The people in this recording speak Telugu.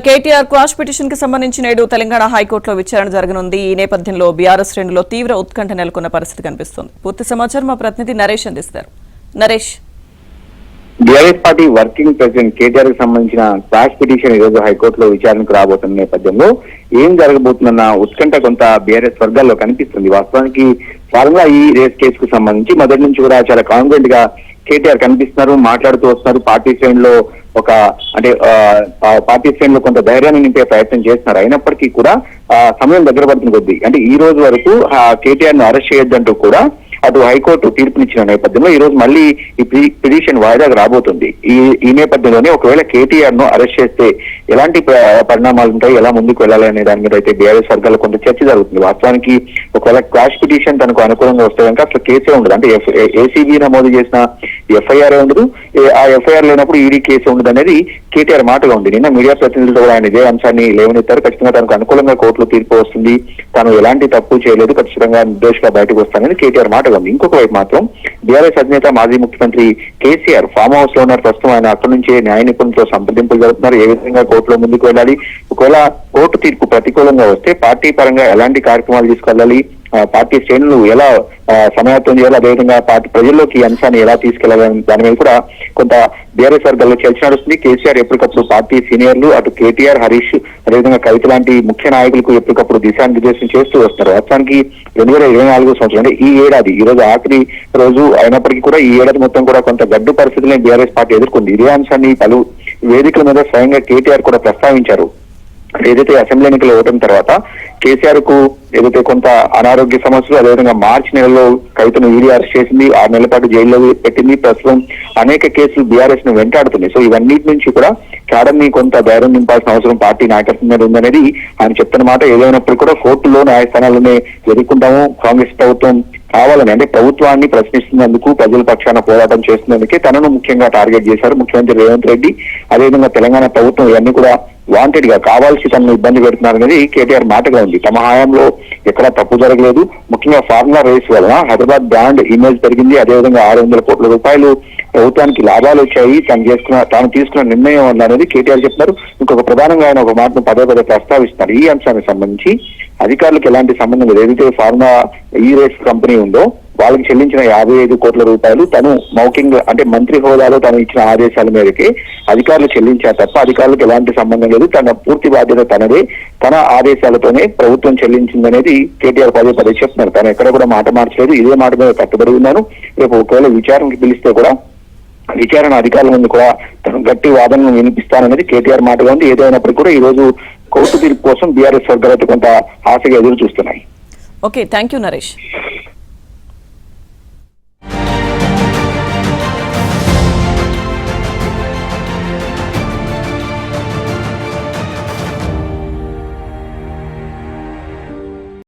కేటీఆర్ క్వాష్ పిటిషన్ కి సంబంధించి నేడు తెలంగాణ హైకోర్టులో విచారణ జరగనుంది. ఈ నేపథ్యంలో బీఆర్ఎస్ శ్రేణుల్లో తీవ్ర ఉత్కంఠ నెలకొన్న పరిస్థితి కనిపిస్తోంది. పూర్తి సమాచారం మా ప్రతినిధి నరేష్ అందిస్తారు. Naresh, BRS party working president KTR కి సంబంధించిన క్వాష్ పిటిషన్ ఈ రోజు హైకోర్టులో విచారణకు రాబోతున్న నేపథ్యంలో ఏం జరగబోతుందన్న ఉత్కంఠ కొంత బీఆర్ఎస్ వర్గాల్లో కనిపిస్తుంది. వాస్తవానికి ఫార్ములా ఈ రేస్ కేసుకు సంబంధించి మొదటి నుంచి కూడా చాలా కాన్ఫిడెంట్ గా కేటీఆర్ కనిపిస్తున్నారు, మాట్లాడుతూ వస్తున్నారు. పార్టీ శ్రేణిలో పార్టీ శ్రేణిలో కొంత ధైర్యాన్ని నింపే ప్రయత్నం చేస్తున్నారు. అయినప్పటికీ కూడా సమయం దగ్గర పడుతున్న కొద్దీ అంటే ఈ రోజు వరకు కేటీఆర్ ను అరెస్ట్ చేయొద్దంటూ కూడా అటు హైకోర్టు తీర్పునిచ్చిన నేపథ్యంలో ఈ రోజు మళ్ళీ ఈ పిటిషన్ వాయిదాకు రాబోతుంది. ఈ నేపథ్యంలోనే ఒకవేళ కేటీఆర్ ను అరెస్ట్ చేస్తే ఎలాంటి పరిణామాలు ఉంటాయి, ఎలా ముందుకు వెళ్ళాలి అనే దాని మీద అయితే బీఆర్ఎస్ వర్గాల్లో కొంత చర్చ జరుగుతుంది. వాస్తవానికి ఒకవేళ క్వాష్ పిటిషన్ తనకు అనుకూలంగా వస్తే కనుక అసలు కేసే ఉండదు. అంటే ఏసీబీ నమోదు చేసిన ఎఫ్ఐఆర్ ఉండదు, ఆ ఎఫ్ఐఆర్ లేనప్పుడు ఈడీ కేసు ఉండదు అనేది కేటీఆర్ మాటగా ఉంది. నిన్న మీడియా ప్రతినిధులతో కూడా ఆయన ఇదే అంశాన్ని లేవనెత్తారు. ఖచ్చితంగా తనకు అనుకూలంగా కోర్టులో తీర్పు వస్తుంది, తాను ఎలాంటి తప్పు చేయలేదు, ఖచ్చితంగా నిర్దోషిగా బయటకు వస్తానని కేటీఆర్ మాటగా ఉంది. ఇంకొక వైపు మాత్రం బీఆర్ఎస్ అధినేత మాజీ ముఖ్యమంత్రి కేసీఆర్ ఫామ్ హౌస్ లో ఉన్నారు. ప్రస్తుతం ఆయన అక్కడి నుంచే న్యాయ నిపుణులతో సంప్రదింపులు జరుపుతున్నారు. ఏ విధంగా కోర్టులో ముందుకు వెళ్ళాలి, ఒకవేళ కోర్టు తీర్పు ప్రతికూలంగా వస్తే పార్టీ పరంగా ఎలాంటి కార్యక్రమాలు తీసుకెళ్ళాలి, పార్టీ శ్రేణులు ఎలా సమాయత్తం చేయాలి, అదేవిధంగా పార్టీ ప్రజల్లోకి ఈ అంశాన్ని ఎలా తీసుకెళ్లాలని దాని మీద కూడా కొంత బీఆర్ఎస్ వర్గాల్లో చర్చ నడుస్తుంది. కేసీఆర్ ఎప్పటికప్పుడు పార్టీ సీనియర్లు అటు కేటీఆర్, హరీష్, అదేవిధంగా కవిత లాంటి ముఖ్య నాయకులకు ఎప్పటికప్పుడు దిశానిర్దేశం చేస్తూ వస్తున్నారు. వాస్తవానికి 2024 సంవత్సరం అంటే ఈ ఏడాది ఈ రోజు ఆఖరి రోజు అయినప్పటికీ కూడా ఈ ఏడాది మొత్తం కూడా కొంత గడ్డు పరిస్థితులను బీఆర్ఎస్ పార్టీ ఎదుర్కొంది. ఇదే అంశాన్ని పలు వేదికల మీద స్వయంగా కేటీఆర్ కూడా ప్రస్తావించారు. ఏదైతే అసెంబ్లీ ఎన్నికలు ఓటమి తర్వాత కేసీఆర్ కు ఏదైతే కొంత అనారోగ్య సమస్యలు, అదేవిధంగా మార్చి నెలలో కవితను ఈడీ అరెస్ట్ చేసింది, 6 నెలల పాటు జైల్లో పెట్టింది. ప్రస్తుతం అనేక కేసులు బీఆర్ఎస్ ను వెంటాడుతున్నాయి. సో ఇవన్నిటి నుంచి కూడా కేడర్ ని కొంత ధైర్యం నింపాల్సిన అవసరం పార్టీ నాయకత్వం మీద ఉందనేది ఆయన చెప్తున్న మాట. ఏదైనప్పుడు కూడా కోర్టులో న్యాయస్థానాలనే ఎదుర్కొంటాము, కాంగ్రెస్ ప్రభుత్వం కావాలని అంటే ప్రభుత్వాన్ని ప్రశ్నిస్తున్నందుకు, ప్రజల పక్షాన పోరాటం చేస్తున్నందుకే తనను ముఖ్యంగా టార్గెట్ చేశారు ముఖ్యమంత్రి రేవంత్ రెడ్డి. అదేవిధంగా తెలంగాణ ప్రభుత్వం ఇవన్నీ కూడా వాంటెడ్ గా కావాల్సి తనను ఇబ్బంది పెడుతున్నారనేది కేటీఆర్ మాటగా ఉంది. తమ హయాంలో ఎక్కడా తప్పు జరగలేదు, ముఖ్యంగా ఫార్ములా రేస్ వలన హైదరాబాద్ బ్రాండ్ ఇమేజ్ పెరిగింది, అదేవిధంగా 600 కోట్ల రూపాయలు ప్రభుత్వానికి లాభాలు వచ్చాయి తాను తీసుకున్న నిర్ణయం వల్ల అనేది కేటీఆర్ చెప్తున్నారు. ఇంకొక ప్రధానంగా ఆయన ఒక మాటను పదే ప్రస్తావిస్తున్నారు. ఈ అంశానికి సంబంధించి అధికారులకు ఎలాంటి సంబంధం లేదు. ఏదైతే ఫార్ములా ఈ రేస్ కంపెనీ ఉందో వాళ్ళకి చెల్లించిన 55 కోట్ల రూపాయలు తను మౌఖికంగా అంటే మంత్రి హోదాలో తను ఇచ్చిన ఆదేశాల మేరకే అధికారులు చెల్లించారు తప్ప అధికారులకు ఎలాంటి సంబంధం లేదు. తన పూర్తి బాధ్యత తనదే, తన ఆదేశాలతోనే ప్రభుత్వం చెల్లించిందనేది కేటీఆర్ పదే చెప్తున్నారు. తను ఎక్కడ కూడా మాట మార్చలేదు, ఇదే మాట మీద కట్టుబడి ఉన్నాను. రేపు ఒకవేళ విచారణకి పిలిస్తే కూడా విచారణ అధికారుల ముందు కూడా తను గట్టి వాదనను వినిపిస్తాననేది కేటీఆర్ మాటగా ఉంది. ఏదైనప్పటికీ కూడా ఈ రోజు కోర్టు తీర్పు కోసం బీఆర్ఎస్ వర్గాలతో కొంత ఆశగా ఎదురు చూస్తున్నాయి. Okay, thank you Naresh.